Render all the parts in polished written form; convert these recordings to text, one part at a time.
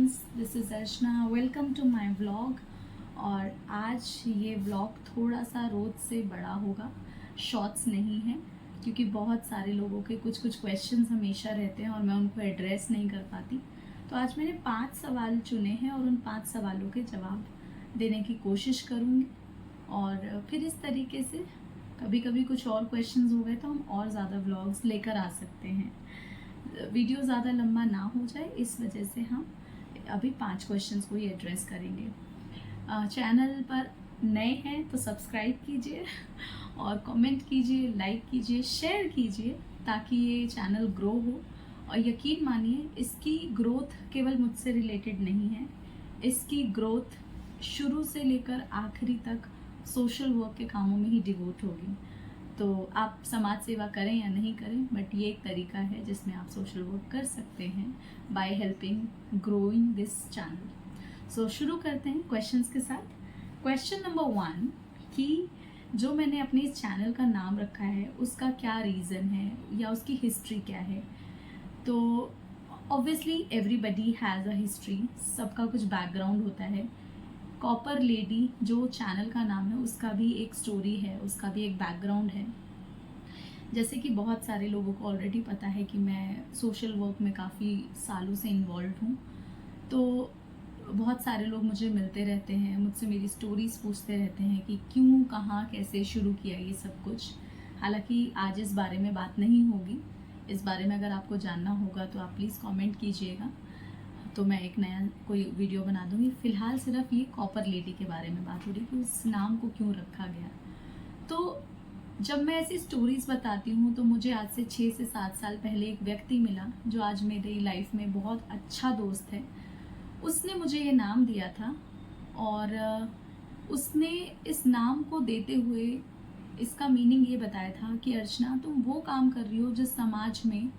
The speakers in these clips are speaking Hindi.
Friends, this is Archana. Welcome to my vlog. और आज ये व्लॉग थोड़ा सा रोज से बड़ा होगा, शॉर्ट्स नहीं है, क्योंकि बहुत सारे लोगों के कुछ कुछ क्वेश्चंस हमेशा रहते हैं और मैं उनको एड्रेस नहीं कर पाती। तो आज मैंने 5 सवाल चुने हैं और उन 5 सवालों के जवाब देने की कोशिश करूँगी। और फिर इस तरीके से कभी कभी कुछ और क्वेश्चंस हो गए तो हम और ज़्यादा व्लॉग्स लेकर आ सकते हैं। वीडियो ज़्यादा लंबा ना हो जाए, इस वजह से हम अभी 5 क्वेश्चंस को ही एड्रेस करेंगे। चैनल पर नए हैं तो सब्सक्राइब कीजिए और कमेंट कीजिए, लाइक कीजिए, शेयर कीजिए, ताकि ये चैनल ग्रो हो। और यकीन मानिए, इसकी ग्रोथ केवल मुझसे रिलेटेड नहीं है, इसकी ग्रोथ शुरू से लेकर आखिरी तक सोशल वर्क के कामों में ही डिवोट होगी। तो आप समाज सेवा करें या नहीं करें, बट ये एक तरीका है जिसमें आप सोशल वर्क कर सकते हैं by helping growing this channel. So शुरू करते हैं क्वेश्चंस के साथ। क्वेश्चन नंबर 1 कि जो मैंने अपने इस चैनल का नाम रखा है उसका क्या रीज़न है या उसकी हिस्ट्री क्या है। तो obviously everybody has a history, सबका कुछ बैकग्राउंड होता है। कॉपर लेडी जो चैनल का नाम है, उसका भी एक स्टोरी है, उसका भी एक बैकग्राउंड है। जैसे कि बहुत सारे लोगों को ऑलरेडी पता है कि मैं सोशल वर्क में काफ़ी सालों से इन्वॉल्व हूँ। तो बहुत सारे लोग मुझे मिलते रहते हैं, मुझसे मेरी स्टोरीज़ पूछते रहते हैं कि क्यों, कहाँ, कैसे शुरू किया ये सब कुछ। हालांकि आज इस बारे में बात नहीं होगी, इस बारे में अगर आपको जानना होगा तो आप प्लीज़ कमेंट कीजिएगा, तो मैं एक नया कोई वीडियो बना दूंगी। फ़िलहाल सिर्फ ये कॉपर लेडी के बारे में बात हो रही है कि उस नाम को क्यों रखा गया। तो जब मैं ऐसी स्टोरीज़ बताती हूँ तो मुझे आज से 6 से 7 साल पहले एक व्यक्ति मिला जो आज मेरी लाइफ में बहुत अच्छा दोस्त है। उसने मुझे ये नाम दिया था और उसने इस नाम को देते हुए इसका मीनिंग ये बताया था कि अर्चना, तुम वो काम कर रही हो जो समाज में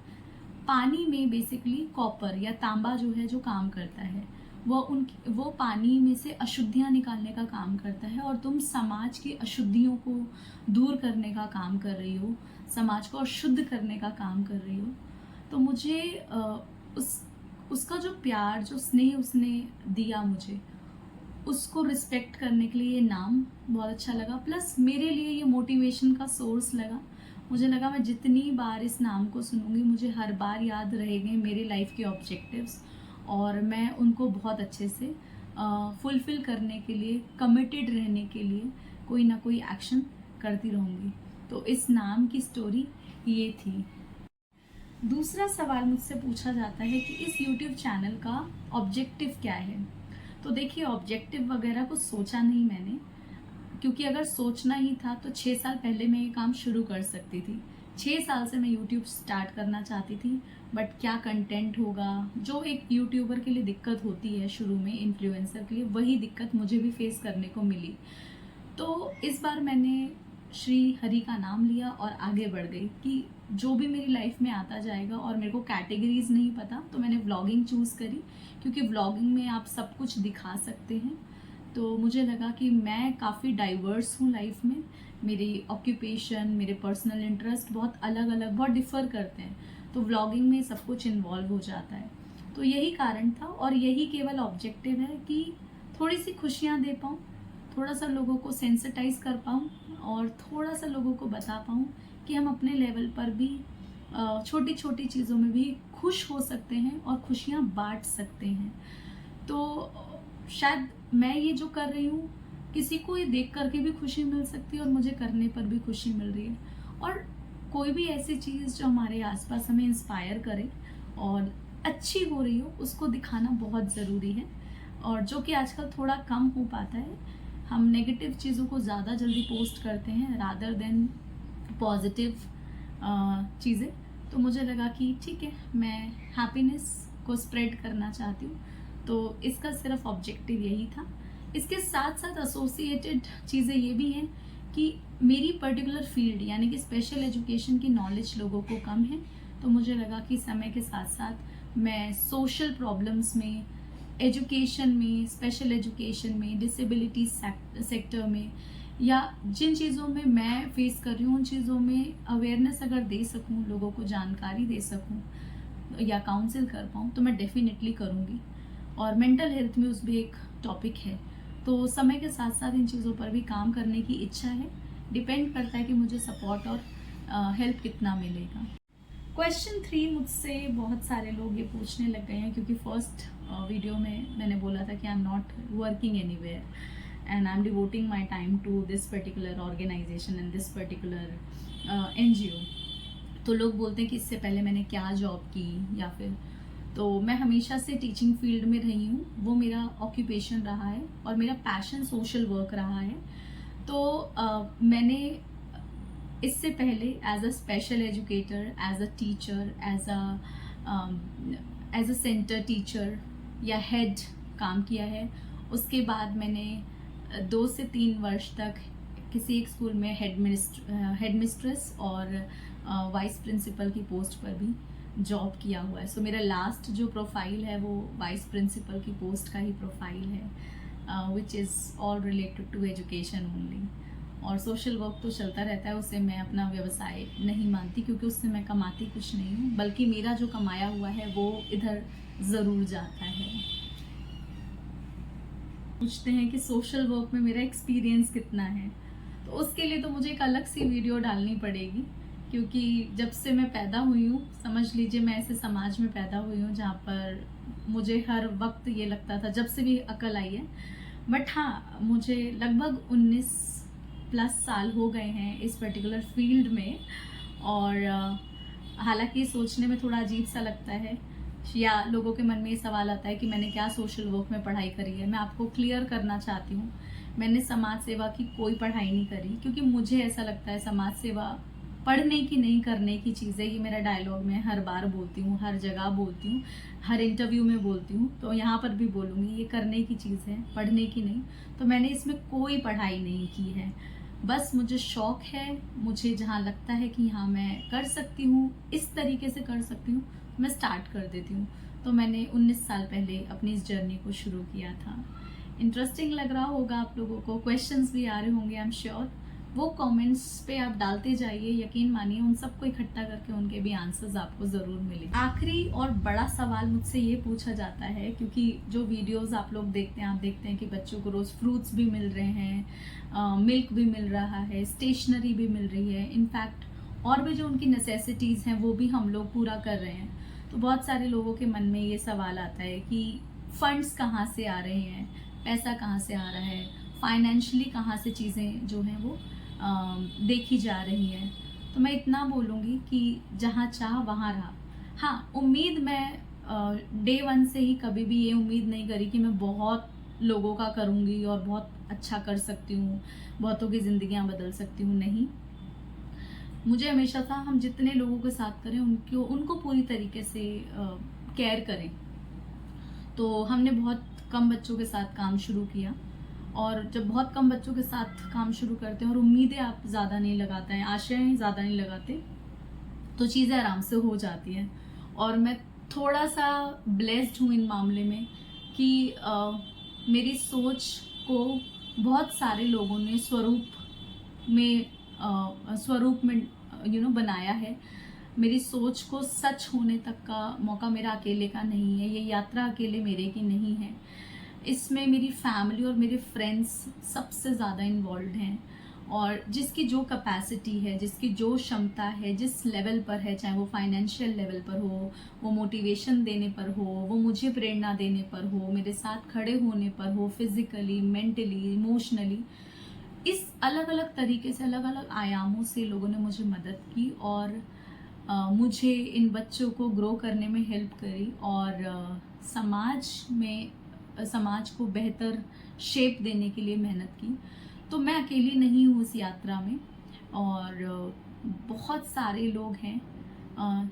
पानी में बेसिकली कॉपर या तांबा जो है जो काम करता है, वो पानी में से अशुद्धियाँ निकालने का काम करता है, और तुम समाज की अशुद्धियों को दूर करने का काम कर रही हो, समाज को शुद्ध करने का काम कर रही हो। तो मुझे उसका जो प्यार, जो स्नेह उसने दिया मुझे, उसको रिस्पेक्ट करने के लिए ये नाम बहुत अच्छा लगा। प्लस मेरे लिए ये मोटिवेशन का सोर्स लगा। मुझे लगा मैं जितनी बार इस नाम को सुनूंगी मुझे हर बार याद रहेंगे मेरे लाइफ के ऑब्जेक्टिव्स, और मैं उनको बहुत अच्छे से फुलफिल करने के लिए, कमिटेड रहने के लिए कोई ना कोई एक्शन करती रहूँगी। तो इस नाम की स्टोरी ये थी। दूसरा सवाल मुझसे पूछा जाता है कि इस YouTube चैनल का ऑब्जेक्टिव क्या है। तो देखिए, ऑब्जेक्टिव वगैरह कुछ सोचा नहीं मैंने, क्योंकि अगर सोचना ही था तो 6 साल पहले मैं ये काम शुरू कर सकती थी। 6 साल से मैं यूट्यूब स्टार्ट करना चाहती थी, बट क्या कंटेंट होगा, जो एक यूट्यूबर के लिए दिक्कत होती है शुरू में, इन्फ्लुएंसर के लिए, वही दिक्कत मुझे भी फेस करने को मिली। तो इस बार मैंने श्री हरि का नाम लिया और आगे बढ़ गई कि जो भी मेरी लाइफ में आता जाएगा, और मेरे को कैटेगरीज नहीं पता तो मैंने व्लॉगिंग चूज़ करी, क्योंकि व्लॉगिंग में आप सब कुछ दिखा सकते हैं। तो मुझे लगा कि मैं काफ़ी डाइवर्स हूँ लाइफ में, मेरी ऑक्यूपेशन, मेरे पर्सनल इंटरेस्ट बहुत अलग अलग, बहुत डिफ़र करते हैं, तो व्लॉगिंग में सब कुछ इन्वॉल्व हो जाता है। तो यही कारण था और यही केवल ऑब्जेक्टिव है कि थोड़ी सी खुशियाँ दे पाऊँ, थोड़ा सा लोगों को सेंसिटाइज कर पाऊँ, और थोड़ा सा लोगों को बता पाऊँ कि हम अपने लेवल पर भी छोटी छोटी चीज़ों में भी खुश हो सकते हैं और खुशियाँ बांट सकते हैं। तो शायद मैं ये जो कर रही हूँ, किसी को ये देख करके भी खुशी मिल सकती है और मुझे करने पर भी खुशी मिल रही है। और कोई भी ऐसी चीज़ जो हमारे आसपास हमें इंस्पायर करे और अच्छी हो रही हो, उसको दिखाना बहुत ज़रूरी है, और जो कि आजकल थोड़ा कम हो पाता है। हम नेगेटिव चीज़ों को ज़्यादा जल्दी पोस्ट करते हैं रादर देन पॉजिटिव चीज़ें। तो मुझे लगा कि ठीक है, मैं हैप्पीनेस को स्प्रेड करना चाहती हूँ, तो इसका सिर्फ ऑब्जेक्टिव यही था। इसके साथ साथ एसोसिएटेड चीज़ें ये भी हैं कि मेरी पर्टिकुलर फील्ड यानी कि स्पेशल एजुकेशन की नॉलेज लोगों को कम है, तो मुझे लगा कि समय के साथ साथ मैं सोशल प्रॉब्लम्स में, एजुकेशन में, स्पेशल एजुकेशन में, डिसेबिलिटी सेक्टर में, या जिन चीज़ों में मैं फेस कर रही हूँ उन चीज़ों में अवेयरनेस अगर दे सकूँ, लोगों को जानकारी दे सकूँ या काउंसिल कर पाऊँ, तो मैं डेफिनेटली करूँगी। और मेंटल हेल्थ में उस भी एक टॉपिक है। तो समय के साथ साथ इन चीज़ों पर भी काम करने की इच्छा है। डिपेंड करता है कि मुझे सपोर्ट और हेल्प कितना मिलेगा। क्वेश्चन 3 मुझसे बहुत सारे लोग ये पूछने लग गए हैं, क्योंकि फर्स्ट वीडियो में मैंने बोला था कि I am not working anywhere and I am devoting my time to this particular organisation and this particular NGO। तो लोग बोलते हैं कि इससे पहले मैंने क्या जॉब की, या फिर तो मैं हमेशा से टीचिंग फील्ड में रही हूँ, वो मेरा ऑक्यूपेशन रहा है और मेरा पैशन सोशल वर्क रहा है। तो मैंने इससे पहले as a special educator, as a teacher, as a centre teacher या हेड काम किया है। उसके बाद मैंने 2 से 3 वर्ष तक किसी एक स्कूल में हेड मिस्ट्रेस और वाइस प्रिंसिपल की पोस्ट पर भी जॉब किया हुआ है। सो मेरा लास्ट जो प्रोफाइल है वो वाइस प्रिंसिपल की पोस्ट का ही प्रोफाइल है, which is all related to education only. और सोशल वर्क तो चलता रहता है, उसे मैं अपना व्यवसाय नहीं मानती, क्योंकि उससे मैं कमाती कुछ नहीं हूँ, बल्कि मेरा जो कमाया हुआ है वो इधर ज़रूर जाता है। पूछते हैं कि सोशल वर्क में मेरा एक्सपीरियंस कितना है, तो उसके लिए तो मुझे एक अलग सी वीडियो डालनी पड़ेगी, क्योंकि जब से मैं पैदा हुई हूँ, समझ लीजिए मैं ऐसे समाज में पैदा हुई हूँ जहाँ पर मुझे हर वक्त ये लगता था, जब से भी अकल आई है। बट हाँ, मुझे लगभग 19+ साल हो गए हैं इस पर्टिकुलर फील्ड में। और हालांकि सोचने में थोड़ा अजीब सा लगता है, या लोगों के मन में ये सवाल आता है कि मैंने क्या सोशल वर्क में पढ़ाई करी है। मैं आपको क्लियर करना चाहती हूँ, मैंने समाज सेवा की कोई पढ़ाई नहीं करी, क्योंकि मुझे ऐसा लगता है समाज सेवा पढ़ने की नहीं, करने की चीज़ है। ये मेरा डायलॉग मैं हर बार बोलती हूँ, हर जगह बोलती हूँ, हर इंटरव्यू में बोलती हूँ, तो यहाँ पर भी बोलूँगी, ये करने की चीज़ है, पढ़ने की नहीं। तो मैंने इसमें कोई पढ़ाई नहीं की है, बस मुझे शौक है। मुझे जहाँ लगता है कि हाँ मैं कर सकती हूँ, इस तरीके से कर सकती हूँ, मैं स्टार्ट कर देती हूँ। तो मैंने 19 साल पहले अपनी इस जर्नी को शुरू किया था। इंटरेस्टिंग लग रहा होगा आप लोगों को, क्वेश्चंस भी आ रहे होंगे आई एम श्योर। वो कमेंट्स पे आप डालते जाइए, यकीन मानिए उन सबको इकट्ठा करके उनके भी आंसर्स आपको ज़रूर मिलेंगे। आखिरी और बड़ा सवाल मुझसे ये पूछा जाता है, क्योंकि जो वीडियोस आप लोग देखते हैं, आप देखते हैं कि बच्चों को रोज़ फ्रूट्स भी मिल रहे हैं, मिल्क भी मिल रहा है, स्टेशनरी भी मिल रही है, इनफैक्ट और भी जो उनकी नेसेसिटीज़ हैं वो भी हम लोग पूरा कर रहे हैं। तो बहुत सारे लोगों के मन में ये सवाल आता है कि फंड्स कहाँ से आ रहे हैं, पैसा कहाँ से आ रहा है, फाइनेंशियली कहाँ से चीज़ें जो हैं वो देखी जा रही है। तो मैं इतना बोलूँगी कि जहाँ चाह वहाँ रहा। हाँ, उम्मीद मैं डे 1 से ही कभी भी ये उम्मीद नहीं करी कि मैं बहुत लोगों का करूँगी और बहुत अच्छा कर सकती हूँ, बहुतों की ज़िंदगियाँ बदल सकती हूँ, नहीं। मुझे हमेशा था हम जितने लोगों के साथ करें उनको पूरी तरीके से केयर करें। तो हमने बहुत कम बच्चों के साथ काम शुरू किया, और जब बहुत कम बच्चों के साथ काम शुरू करते हैं और उम्मीदें आप ज़्यादा नहीं लगाते हैं, आशाएं ज़्यादा नहीं लगाते, तो चीज़ें आराम से हो जाती हैं। और मैं थोड़ा सा ब्लेस्ड हूँ इन मामले में कि मेरी सोच को बहुत सारे लोगों ने स्वरूप में बनाया है। मेरी सोच को सच होने तक का मौका मेरा अकेले का नहीं है, ये यात्रा अकेले मेरे की नहीं है। इसमें मेरी फैमिली और मेरे फ्रेंड्स सबसे ज़्यादा इन्वॉल्व हैं, और जिसकी जो कैपेसिटी है, जिसकी जो क्षमता है, जिस लेवल पर है, चाहे वो फाइनेंशियल लेवल पर हो, वो मोटिवेशन देने पर हो, वो मुझे प्रेरणा देने पर हो, मेरे साथ खड़े होने पर हो, फिजिकली, मेंटली, इमोशनली, इस अलग अलग तरीके से, अलग अलग आयामों से लोगों ने मुझे मदद की और मुझे इन बच्चों को ग्रो करने में हेल्प करी, और समाज को बेहतर शेप देने के लिए मेहनत की। तो मैं अकेली नहीं हूँ इस यात्रा में, और बहुत सारे लोग हैं,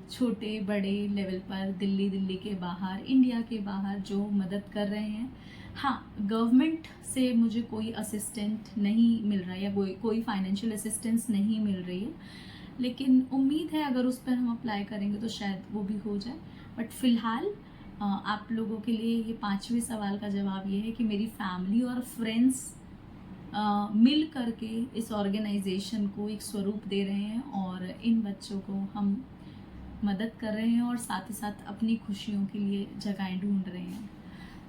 छोटे बड़े लेवल पर, दिल्ली के बाहर, इंडिया के बाहर, जो मदद कर रहे हैं। हाँ, गवर्नमेंट से मुझे कोई असिस्टेंट नहीं मिल रहा है, या कोई फाइनेंशियल असिस्टेंस नहीं मिल रही है, लेकिन उम्मीद है अगर उस पर हम अप्लाई करेंगे तो शायद वो भी हो जाए। बट फिलहाल आप लोगों के लिए ये 5वें सवाल का जवाब ये है कि मेरी फैमिली और फ्रेंड्स मिल करके इस ऑर्गेनाइजेशन को एक स्वरूप दे रहे हैं, और इन बच्चों को हम मदद कर रहे हैं, और साथ ही साथ अपनी खुशियों के लिए जगहें ढूंढ रहे हैं।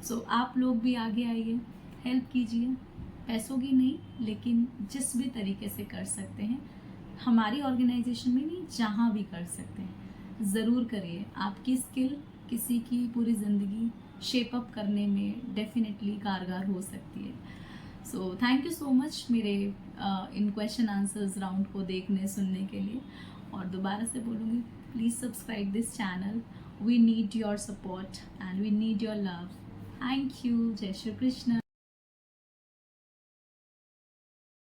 सो आप लोग भी आगे आइए, हेल्प कीजिए, पैसों की नहीं लेकिन जिस भी तरीके से कर सकते हैं, हमारी ऑर्गेनाइजेशन में नहीं, जहाँ भी कर सकते हैं ज़रूर करिए। आपकी स्किल किसी की पूरी ज़िंदगी शेप अप करने में डेफिनेटली कारगर हो सकती है। So thank you so much मेरे इन क्वेश्चन आंसर्स राउंड को देखने सुनने के लिए। और दोबारा से बोलूँगी, please subscribe this channel. We need your support and we need your love. Thank you. जय श्री कृष्ण।